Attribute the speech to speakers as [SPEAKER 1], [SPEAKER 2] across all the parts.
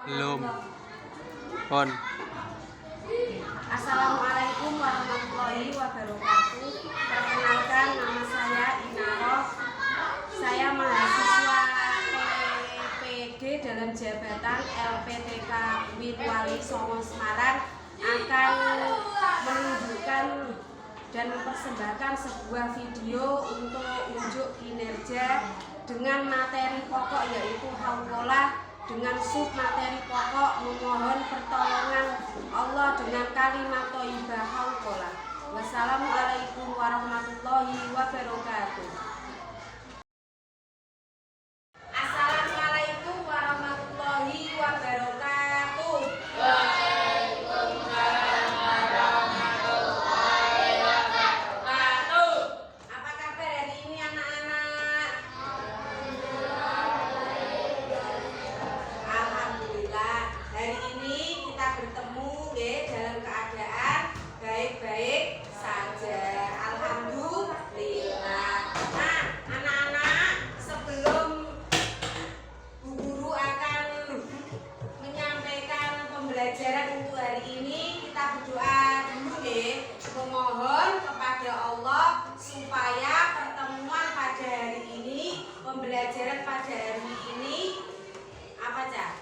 [SPEAKER 1] Belum. Pon.
[SPEAKER 2] Assalamualaikum warahmatullahi wabarakatuh. Perkenalkan, nama saya Inaroh. Saya mahasiswa PPD dalam jabatan LPTK UIN Wali Songo Semarang akan menunjukkan dan mempersembahkan sebuah video untuk unjuk kinerja dengan materi pokok yaitu hauqolah, dengan sub materi pokok memohon pertolongan Allah dengan kalimat thayyibah hauqolah. Wassalamualaikum warahmatullahi wabarakatuh. Assalamualaikum warahmatullahi wabarakatuh. Waalaikumsalam warahmatullahi wabarakatuh. Apa kabar hari ini anak-anak? Alhamdulillah, hari ini kita bertemu dalam keadaan baik-baik saja. Alhamdulillah. Nah, anak-anak, sebelum Bu Guru akan menyampaikan pembelajaran untuk hari ini, kita berdoa dulu memohon kepada Allah supaya pertemuan pada hari ini, pembelajaran pada hari ini apa aja?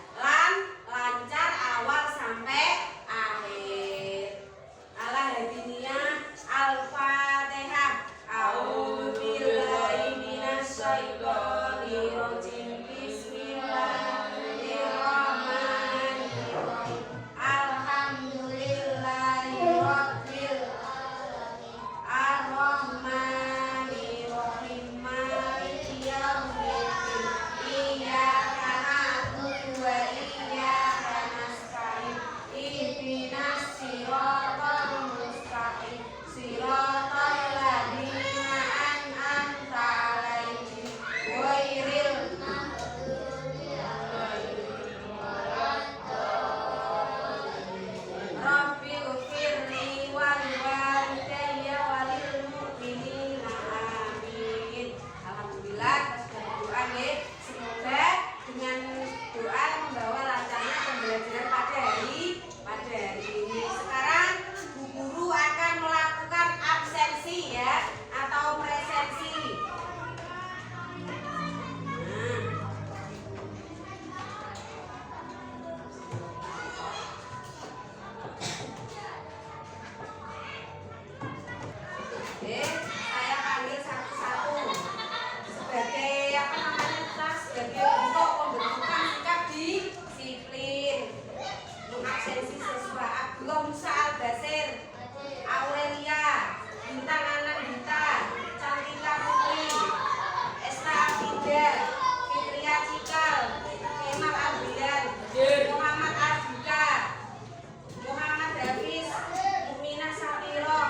[SPEAKER 2] Lancar awal sampai akhir. Al-Hadiniyah, Al-Fatihah. A'udzubillahi minasyaitonir rajim. Bismillahirrahmanirrahim. Alhamdulillahirabbil alamin. Ar-Rahmanirrahim. Maliki yaumiddin. Iyyaka na'budu wa iyyaka nasta'in. Ihdinas siratal mustaqim. Siratal ladzina an'amta 'alaihim ghairil maghdubi 'alaihim waladdallin. Rabbil firli wal walidayya walil mu'minina amin. Alhamdulillah, kita sudah berdoa semoga dengan doa membawa lancarnya pembelajaran pada hari ini. Sekarang Bu Guru akan melakukan absensi atau presensi. Saya panggil satu-satu sebagai sebagai untuk pembentukan sikap disiplin. Absensi siswa Abdullah Musa Al-Basir, Aurelia, Bintang Anandita, Cantika Putri, Esta Afidah, Fitria Cikal, Kemal Albian, Muhammad Azika, Muhammad Hafiz, Mukminah Sapiro,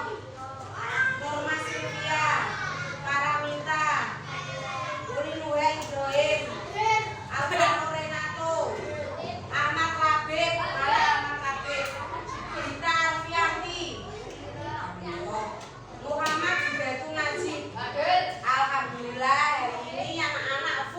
[SPEAKER 2] Norma Sylvia, Paraminta, Urinuha Ibrahim, Alvaro Renato, Ahmad Labib, Gita Arfianti, Muhammad Hidayatun Najib. Alhamdulillah, hari ini anak-anak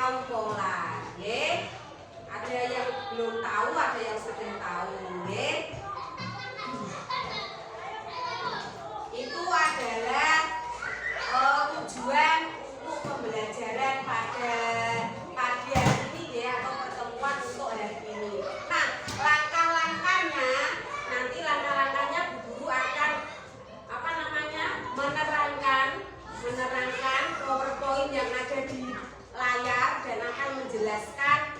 [SPEAKER 2] haukola. Nggih. Ada yang belum tahu, ada yang sudah tahu, nggih. Itu adalah tujuan untuk pembelajaran pada pagi hari ini ya, atau pertemuan untuk hari ini. Nah, langkah-langkahnya nanti Bu Guru akan menerangkan PowerPoint yang ada di layar dan akan menjelaskan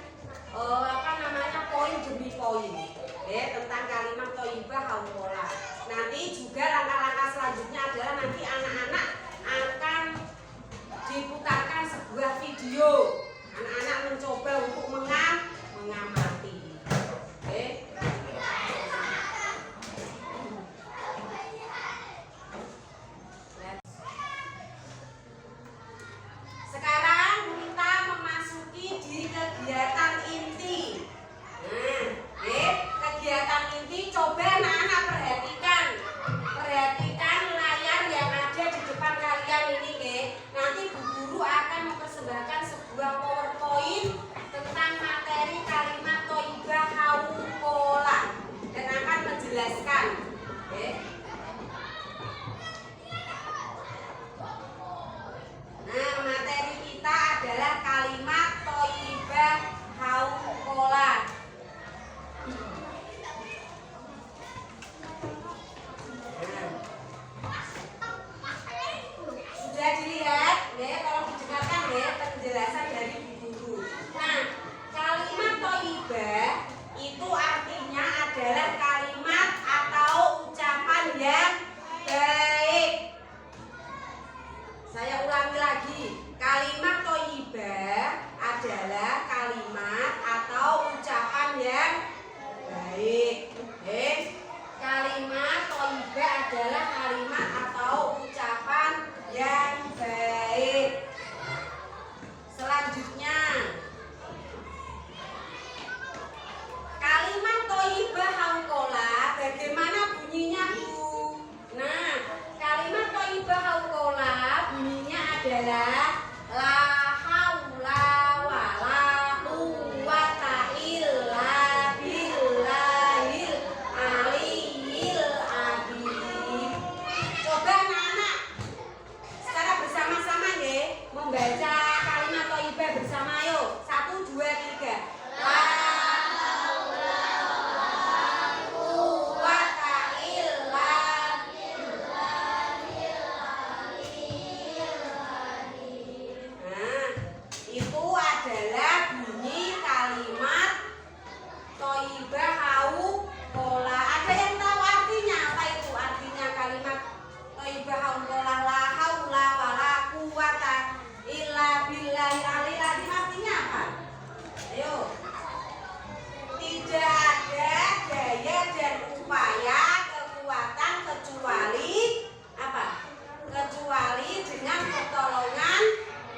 [SPEAKER 2] poin demi poin tentang kalimat thayyibah haukola. Nanti juga langkah-langkah selanjutnya adalah nanti anak-anak akan diputarkan sebuah video. Anak-anak mencoba untuk mengamati. Sekarang kita memasuki di kegiatan inti. Kegiatan inti, coba anak-anak perhatikan layar yang ada di depan kalian ini, nanti Bu Guru akan mempersembahkan sebuah PowerPoint tentang materi kalimat thayyibah haukola dan akan menjelaskan. Nah, materi kita adalah kalimat thayyibah haukola. Sudah dilihat, kalau didengarkan penjelasan dari Bu Guru. Nah, kalimat thayyibah itu artinya adalah kalimat atau ucapan yang baik. Saya ulangi lagi, kalimat thayyibah adalah kalimat atau ucapan yang baik. Kalimat thayyibah adalah kalimat atau ucapan yang baik. Selanjutnya, kalimat thayyibah haukola bagaimana bunyinya, Bu? Nah, kalimat thayyibah haukola bunyinya adalah la haula wala quwwata illa billahil aliyyil azim. Coba anak-anak secara bersama-sama membaca kalimat thayyibah bersama, ayo. 1, 2, 3. La quwwata illa itu adalah bunyi kalimat thayyibah haukola. Ada yang tahu artinya? Apa itu artinya kalimat thayyibah haukola? La haula wala quwwata illa billahil aliyil azim. Artinya apa? Ayo. Tidak ada daya dan upaya kekuatan kecuali apa? Kecuali dengan pertolongan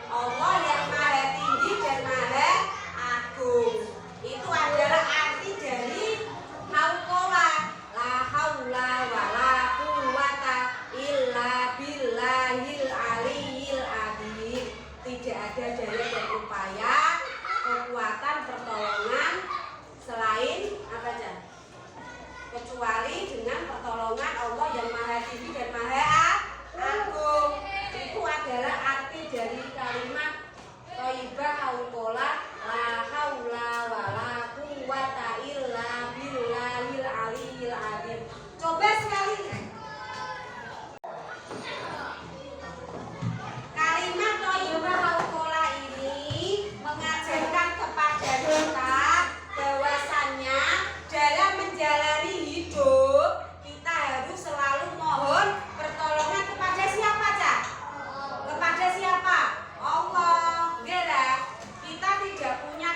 [SPEAKER 2] Allah yang Maha Tinggi dan Maha Agung. Itu adalah arti dari haukola. La haula wala quwwata illa billahil aliyyil azim. Tidak ada daya dan upaya kekuatan pertolongan selain apa aja? Kecuali dengan pertolongan Allah yang Maha Tinggi dan Maha Agung. Itu adalah arti dari kalimat thayyibah haukola. La haula wala quwwata illa billahil aliyyil azim. Coba sekali. Kalimat thayyibah haukola ini mengajarkan kepada kita bahwasannya dalam menjalani hidup kita harus selalu mohon pertolongan kepada siapa, Cak? Kepada siapa? Allah. Kita tidak punya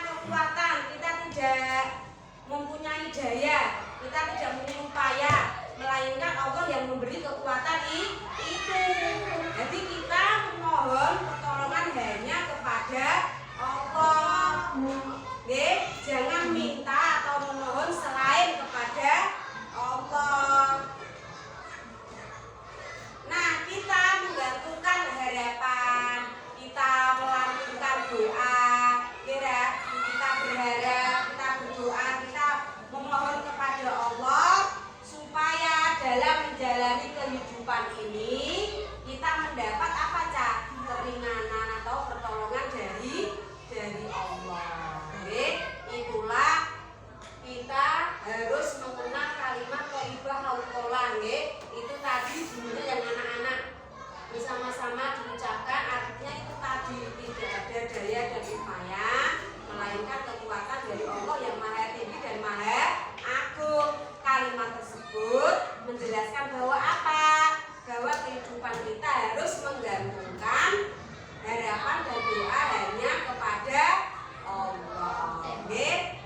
[SPEAKER 2] daya dan upaya, melainkan kekuatan dari Allah yang Maha Tinggi dan Maha Agung. Kalimat tersebut menjelaskan bahwa apa? Bahwa kehidupan kita harus menggantungkan harapan dan doa hanya kepada Allah.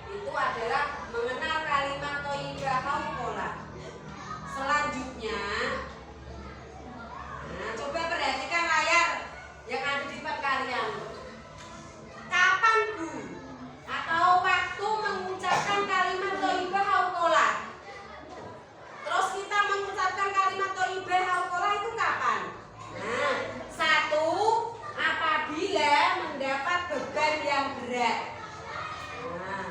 [SPEAKER 2] Itu adalah mengenal kalimat thayyibah hauqolah. Selanjutnya, nah, coba perhatikan layar yang ada di depan kalian. Kapan Bu atau waktu mengucapkan kalimat thayyibah hauqolah? Terus kita mengucapkan kalimat thayyibah hauqolah itu kapan? Nah, satu, apabila mendapat beban yang berat. Nah,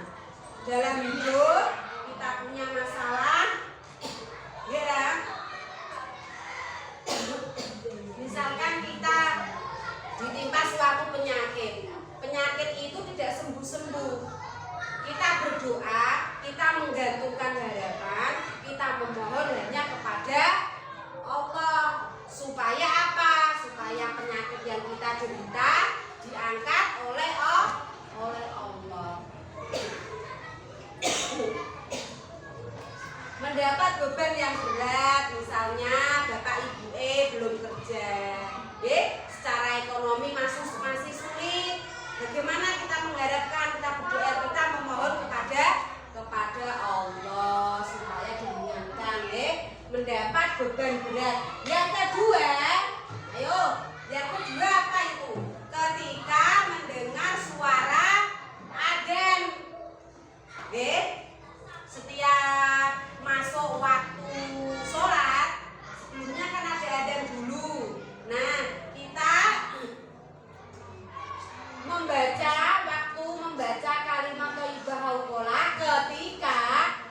[SPEAKER 2] dalam hidup kita punya masalah, ya. Misalkan kita ditimpa suatu penyakit, penyakit itu tidak sembuh-sembuh. Kita berdoa, kita menggantungkan harapan, kita memohon hanya kepada Allah. Supaya apa? Supaya penyakit yang kita derita diangkat oleh Allah. Mendapat beban yang berat, misalnya Bapak Ibu belum kerja, secara ekonomi masih sulit. Bagaimana kita mengharapkan, kita berdoa, kita memohon kepada Allah supaya diringankan, mendapat beban berat. Yang kedua, yang kedua apa itu? Ketika mendengar suara adzan, setiap masuk waktu sholat, sebelumnya kan ada adzan dulu. Nah, kita membaca kalimat thayyibah hauqolah ketika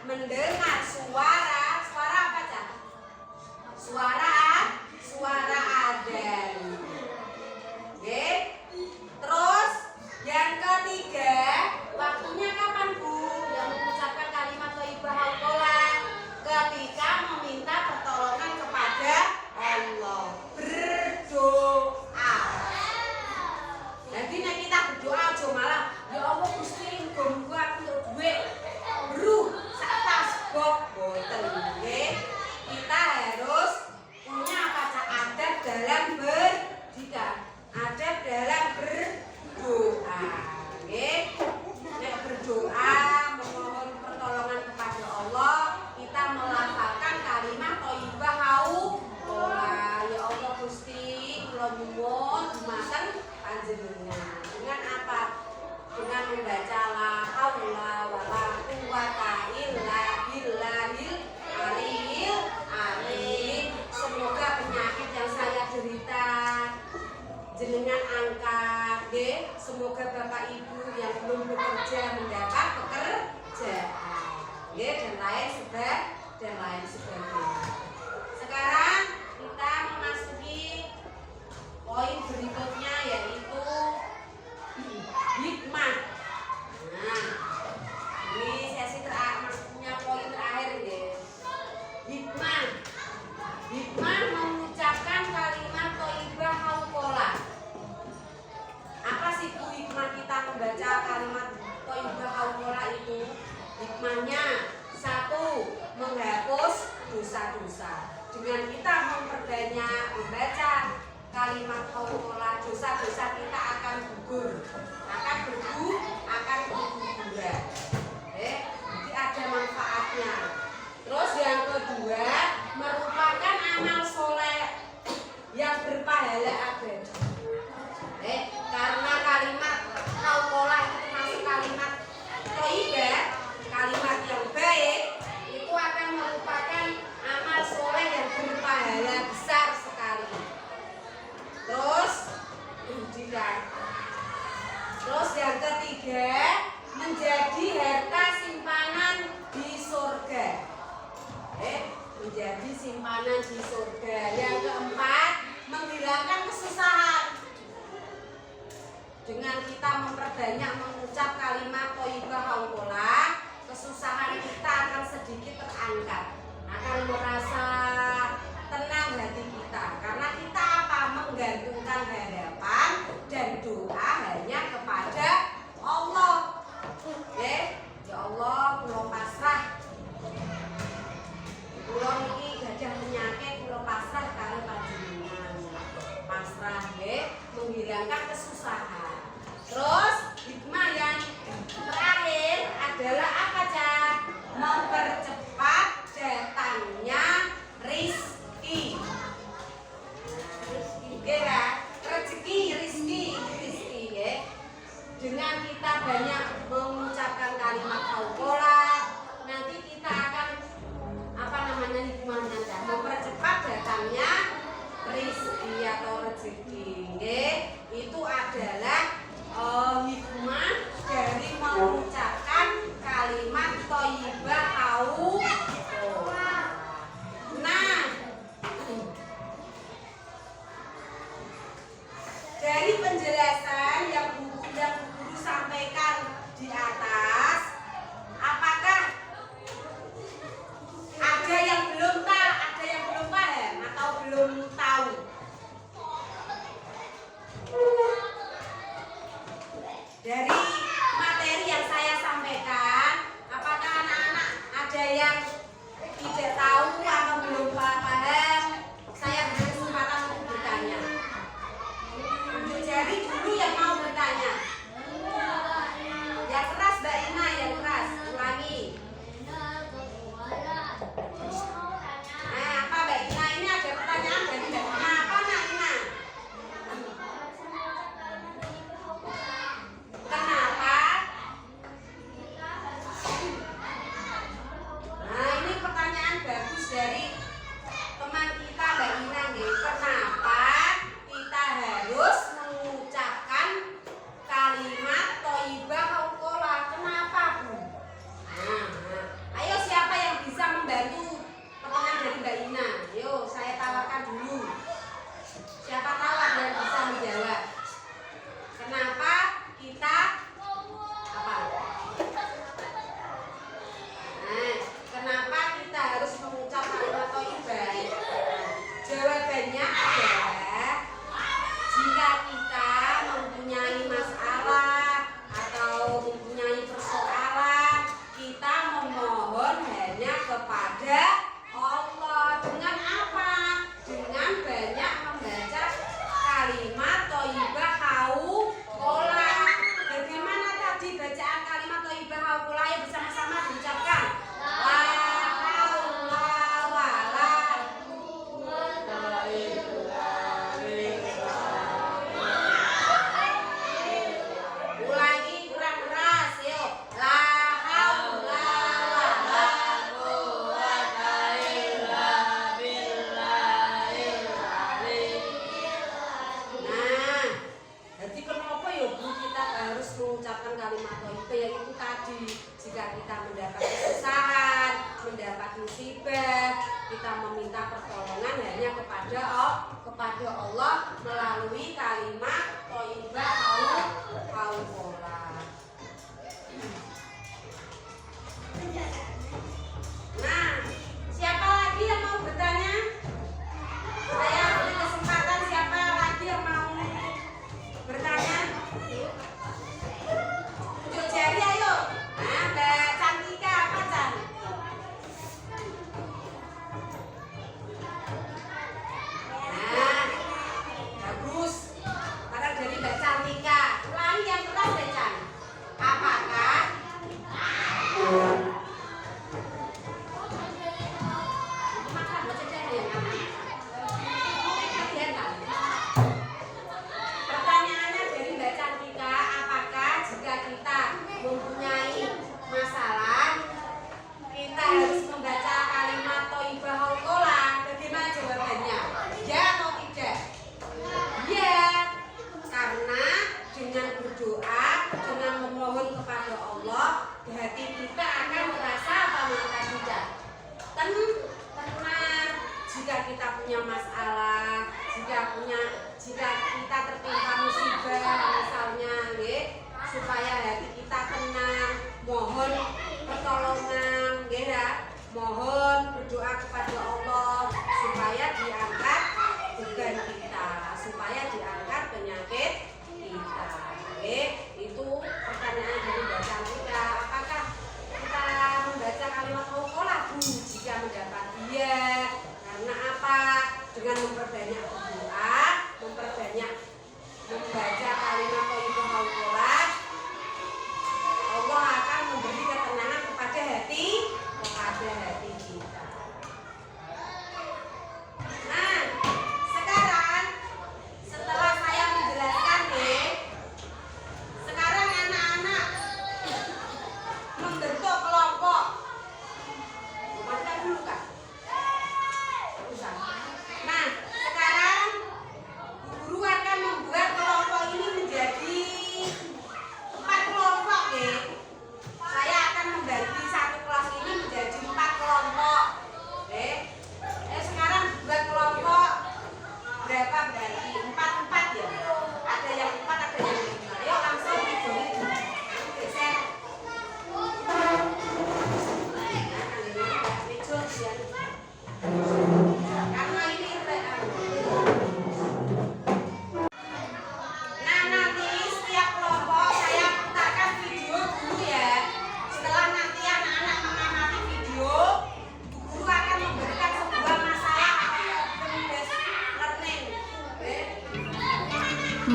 [SPEAKER 2] mendengar suara apa Cak? Suara adzan. Terus yang ketiga, waktunya kapan Bu yang mengucapkan kalimat thayyibah hauqolah? Ketika meminta pertolongan kepada Allah, berdoa. Jadi nek kita berdoa aja malah ya Allah Gusti muga-muga aku untuk duit sak tas bok boten nggih. Kita harus punya adab dalam berdoa. Adab dalam berdoa. Nggih. Nek berdoa memohon pertolongan kepada Allah, kita melafalkan kalimat thayyibah hauqolah. Ya Allah Gusti, kula nyuwun dumateng panjenengan. Dengan apa? Dengan membaca la haula wala quwata illa billahil aliyil azim. Semoga penyakit yang saya derita jenengan angkat, nggih. Semoga Bapak Ibu yang belum bekerja mendapat pekerjaan, nggih, dan lain sebagainya. Sekarang kita memasuki poin berikutnya, yaitu hikmah. Nah, ini sesi maksudnya poin terakhir ya. Hikmah mengucapkan kalimat thayyibah hauqolah. Apa sih Bu hikmah kita membaca kalimat thayyibah hauqolah itu? Hikmahnya satu, menghapus dosa-dosa. Dengan kita memperbanyak membaca kalimat hauqolah, dosa-dosa kita akan gugur, akan berguguran. Jadi ada manfaatnya. Terus yang kedua, merupakan amal soleh yang berpahala abadi. Karena kalimat hauqolah itu termasuk kalimat thayyibah, kalimat yang baik, itu akan merupakan amal soleh yang berpahala besar sekali. Terus yang ketiga, menjadi harta simpanan di surga. Menjadi simpanan di surga. Yang keempat, menghilangkan kesusahan. Dengan kita memperbanyak mengucap kalimat thayyibah hauqolah, kesusahan kita akan sedikit terangkat, akan merasa tenang hati kita, karena kita apa? Menggantungkan harapan dan doa hanya kepada kita banyak mengucapkan kalimat hauqolah, nanti kita akan hikmahnya mempercepat datangnya rezeki atau rezeki. Itu adalah hikmah dari mengucapkan kalimat thayyibah hauqolah. Nah, dari penjelasan yang guru sampaikan di atas, apakah ada yang belum paham atau belum tahu? Dari materi yang saya sampaikan, apakah anak-anak ada yang tidak tahu atau belum paham? Saya beri kesempatan untuk bertanya. Tunjuk jari dulu yang mau bertanya. Yang keras Mbak Ina, yang keras. Ulangi. Apa Mbak Ina? Ini ada pertanyaan dari Mbak Ina. Apa Nak Ina? Kenapa? Nah, ini pertanyaan bagus dari teman kita Mbak Ina nih. Kenapa kita harus mengucapkan kalimat thayyibah hauqolah? Kenapa, Bu? Nah, ayo siapa yang bisa membantu pertanyaan dari Mbak Ina? Ayo, saya tawarkan dulu. Siapa tahu ada yang bisa menjawab. Kenapa kita apa? Nah, kenapa kita harus mengucapkan kalimat thayyibah? Jawabannya adalah jika kita mempunyai masalah atau mempunyai persoalan, kita memohon hanya kepada Allah. Dengan apa? Dengan banyak membaca kalimat thayyibah hauqolah. Bagaimana tadi bacaan kalimat thayyibah hauqolah? Ayo bersama-sama diucapkan. La haula wala quwwata illa billah. Ulangi kurang keras, yuk. La haula wala quwwata illa billahil azim. Nah, jadi kenapa ya Bu kita harus mengucapkan kalimat thayyibah? Yaitu tadi, jika kita mendapat kesusahan, mendapat musibah, kita meminta pertolongan hanya kepada Allah melalui kalimat thayyibah hauqolah. Nah, siapa lagi yang mau bertanya? Saya beri kesempatan, siapa lagi yang mau bertanya? Tunjuk jari ayo. Nah, Mbak Cantika apa Can? Nah, bagus. Karena dari Mbak Cantika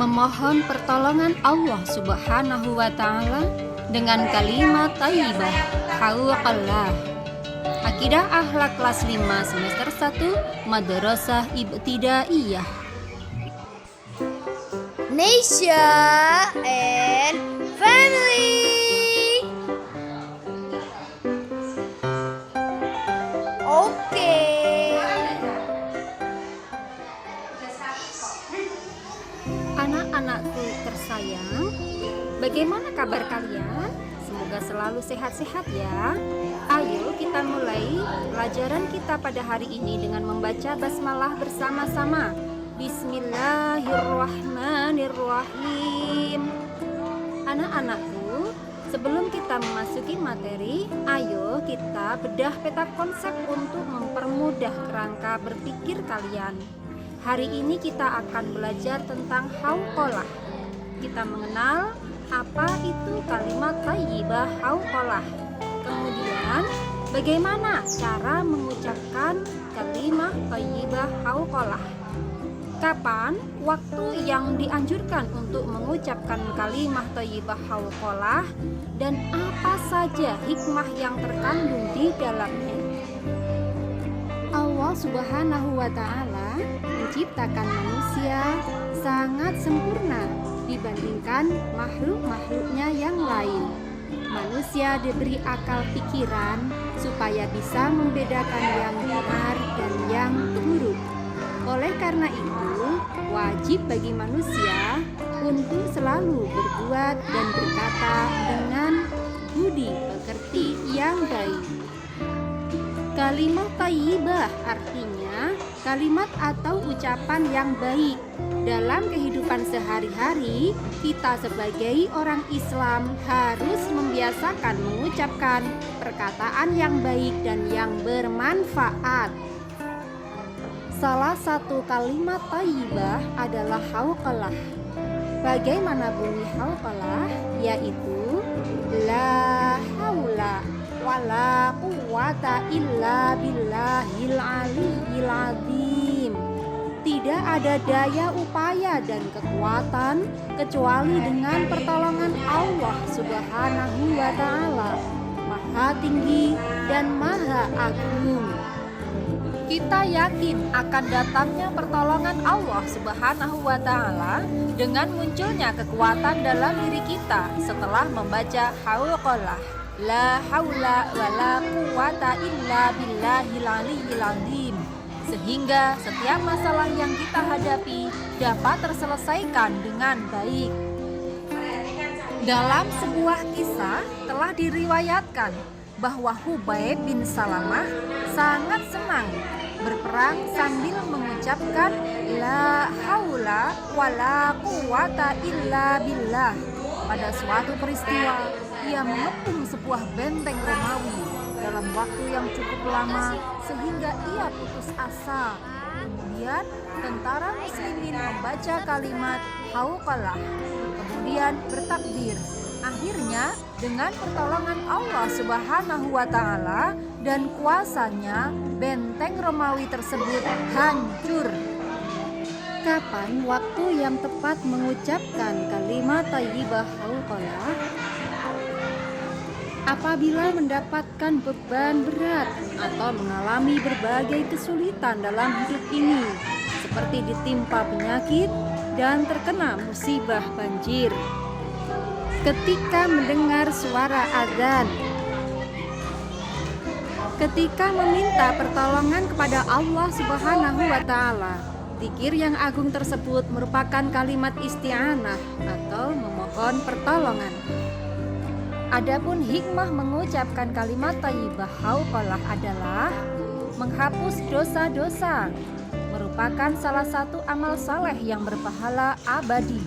[SPEAKER 3] memohon pertolongan Allah Subhanahu wa Ta'ala dengan kalimat thayyibah hauqallah. Akidah Akhlak kelas 5 semester 1 Madrasah Ibtidaiyah.
[SPEAKER 4] Nesya and family. Oke.
[SPEAKER 3] Anak-anakku tersayang, bagaimana kabar kalian? Semoga selalu sehat-sehat ya. Ayo kita mulai pelajaran kita pada hari ini dengan membaca basmalah bersama-sama. Bismillahirrahmanirrahim. Anak-anakku, sebelum kita memasuki materi, ayo kita bedah peta konsep untuk mempermudah kerangka berpikir kalian. Hari ini kita akan belajar tentang hauqalah. Kita mengenal apa itu kalimat thayyibah hauqalah. Kemudian, bagaimana cara mengucapkan kalimat thayyibah hauqalah? Kapan waktu yang dianjurkan untuk mengucapkan kalimat thayyibah hauqalah dan apa saja hikmah yang terkandung di dalamnya? Allah Subhanahu wa Ta'ala menciptakan manusia sangat sempurna dibandingkan makhluk-makhluknya yang lain. Manusia diberi akal pikiran supaya bisa membedakan yang benar dan yang buruk. Oleh karena itu, wajib bagi manusia untuk selalu berbuat dan berkata dengan budi pekerti yang baik. Kalimat thayyibah artinya kalimat atau ucapan yang baik. Dalam kehidupan sehari-hari, kita sebagai orang Islam harus membiasakan mengucapkan perkataan yang baik dan yang bermanfaat. Salah satu kalimat thayyibah adalah hauqalah. Bagaimana bunyi hauqalah? Yaitu la haula wala quwata illa billahil aliyyil azim. Tidak ada daya upaya dan kekuatan kecuali dengan pertolongan Allah Subhanahu wa Ta'ala, Maha Tinggi dan Maha Agung. Kita yakin akan datangnya pertolongan Allah Subhanahu wa Ta'ala dengan munculnya kekuatan dalam diri kita setelah membaca hauqalah. La haula wala quwata illa billahil aliyyil azim. Sehingga setiap masalah yang kita hadapi dapat terselesaikan dengan baik. Dalam sebuah kisah telah diriwayatkan bahwa Hubaib bin Salamah sangat senang berperang sambil mengucapkan la haula wala quwata illa billah. Pada suatu peristiwa, ia mengepung sebuah benteng Romawi dalam waktu yang cukup lama sehingga ia putus asa. Kemudian tentara muslimin membaca kalimat hauqalah, kemudian bertakbir. Akhirnya dengan pertolongan Allah Subhanahu wa Ta'ala dan kuasanya, benteng Romawi tersebut hancur. Kapan waktu yang tepat mengucapkan kalimat thayyibah hauqalah? Apabila mendapatkan beban berat atau mengalami berbagai kesulitan dalam hidup ini, seperti ditimpa penyakit dan terkena musibah banjir. Ketika mendengar suara azan, ketika meminta pertolongan kepada Allah Subhanahu wa Ta'ala, zikir yang agung tersebut merupakan kalimat isti'anah atau memohon pertolongan. Adapun hikmah mengucapkan kalimat thayyibah hauqalah adalah menghapus dosa-dosa, merupakan salah satu amal saleh yang berpahala abadi,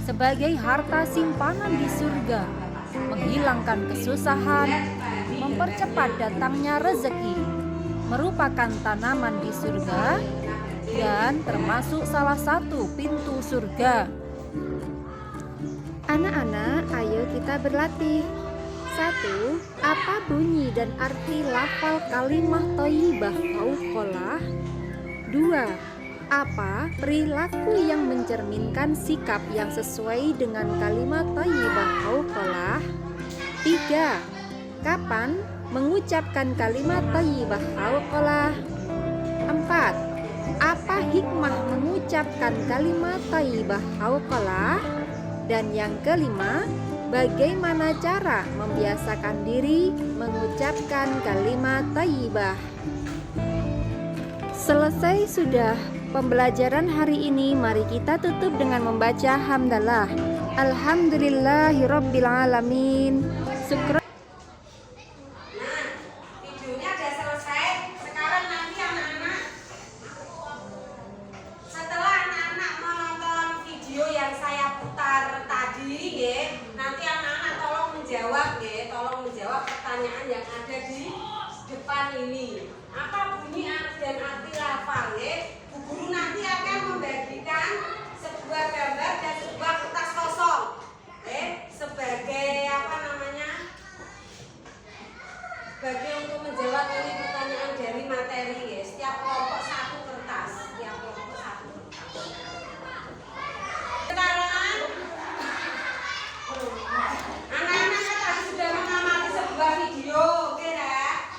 [SPEAKER 3] sebagai harta simpanan di surga, menghilangkan kesusahan, mempercepat datangnya rezeki, merupakan tanaman di surga, dan termasuk salah satu pintu surga. Anak-anak, ayo kita berlatih. 1. Apa bunyi dan arti lafal kalimat thayyibah hauqalah? 2. Apa perilaku yang mencerminkan sikap yang sesuai dengan kalimat thayyibah hauqalah? 3. Kapan mengucapkan kalimat thayyibah hauqalah? 4. Apa hikmah mengucapkan kalimat thayyibah hauqalah? Dan yang kelima, bagaimana cara membiasakan diri mengucapkan kalimat thayyibah? Selesai sudah pembelajaran hari ini, mari kita tutup dengan membaca hamdalah. Alhamdulillahirabbil alamin. Syukran.
[SPEAKER 2] Nah, videonya udah selesai. Sekarang nanti anak-anak, setelah anak-anak menonton video yang saya putar tadi, nanti anak-anak tolong menjawab pertanyaan yang ada di depan ini. Apa bunyi dan arti lafal? Bu guru nanti akan membagikan sebuah gambar dan sebuah kertas kosong, sebagai sebagai untuk menjawab ini pertanyaan dari materi. Setiap kelompok satu kertas. Sekarang anak-anak tadi sudah mengamati sebuah video, oke ya?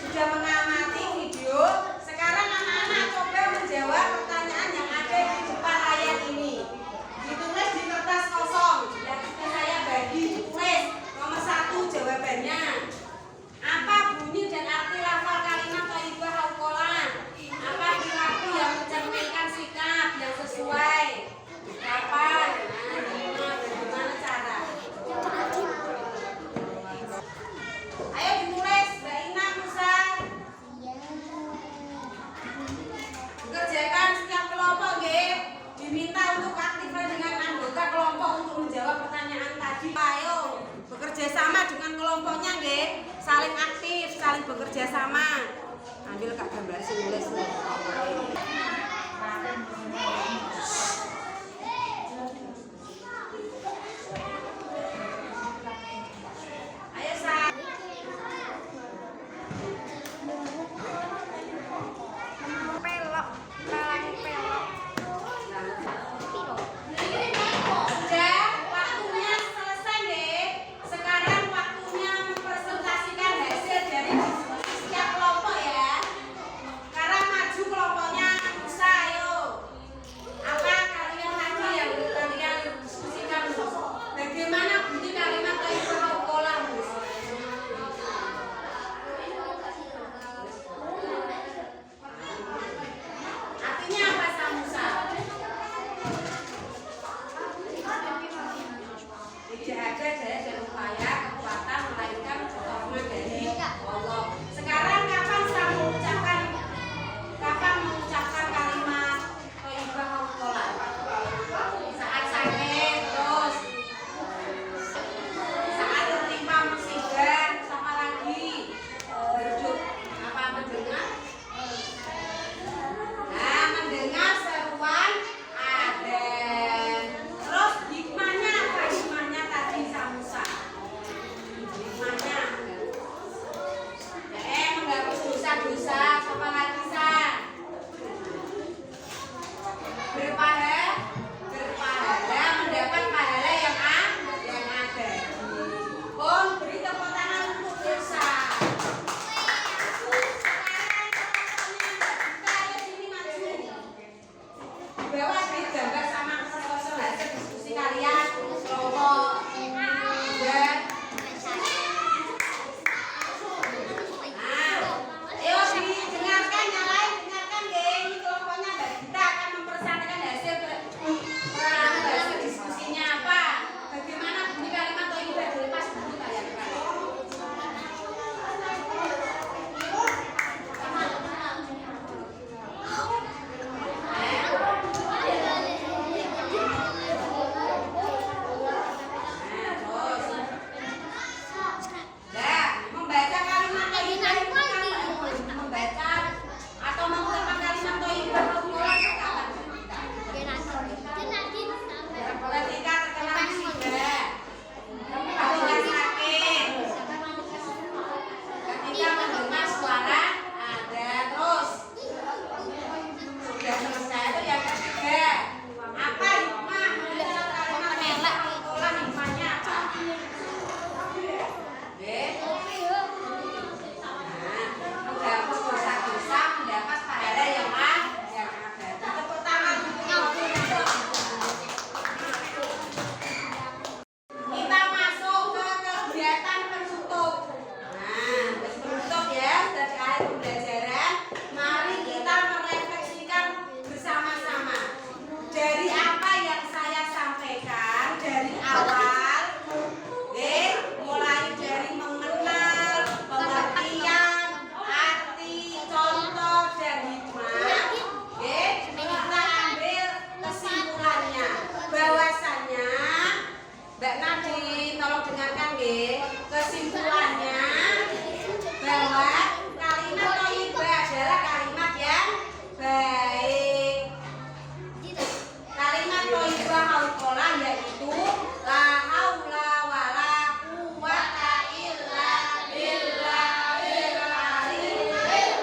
[SPEAKER 2] Sudah mengamati video. Sekarang anak-anak coba menjawab pertanyaan yang ada di depan ayat ini. Ditulis di kertas kosong yang sudah saya bagi. Ditulis nomor 1 jawabannya. Apa bunyi dan arti lafal kalimat thayyibah hauqalah? Apa perilaku yang mencerminkan sikap yang sesuai? Kapan? Bagaimana cara? Ayo ditulis, Mbak Ina, Musa. Kerjakan setiap kelompok, diminta untuk aktifkan dengan anggota kelompok untuk menjawab pertanyaan tadi. Ayo bekerja sama dengan kelompoknya, saling aktif, saling bekerja sama. Ambil Kak gambar nulis. Ayo Sa. Pelok. Sudah, waktunya selesai, Sekarang waktunya mempresentasikan hasil dari diskusi setiap kelompok ya. Sekarang maju kelompoknya Musa, ayo. Apa tolong dengarkan nggih. Kesimpulannya bahwa kalimat thayyibah adalah kalimat yang baik. Kalimat thayyibah qaulqolah yaitu la haula wala quwwata illa billahil aliyyil azim.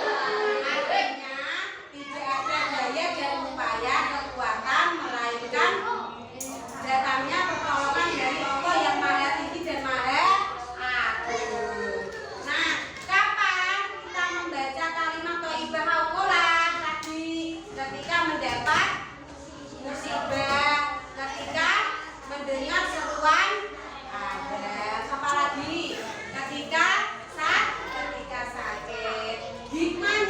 [SPEAKER 2] Artinya tidak ada daya dan upaya kekuatan melainkan datangnya pertolongan dari Allah yang Maha Tinggi dan Maha Agung. Nah, kapan kita membaca kalimat thayyibah qaulqolah? Tadi ketika mendapat musibah, ketika mendengar seruan azan, apalagi ketika sakit. Hikmah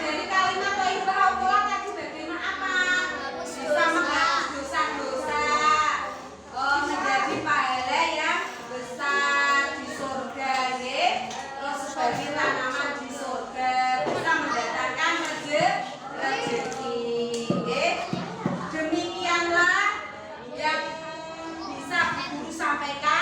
[SPEAKER 2] dari kalimat thayyibah qaulqolah tadi bagaimana apa? Bisa menghapus dosa-dosa, menjadi pahala yang besar di surga, nggih. Terus sebagai tanaman di surga, bisa mendatangkan rezeki, nggih. Demikianlah yang bisa Guru sampaikan.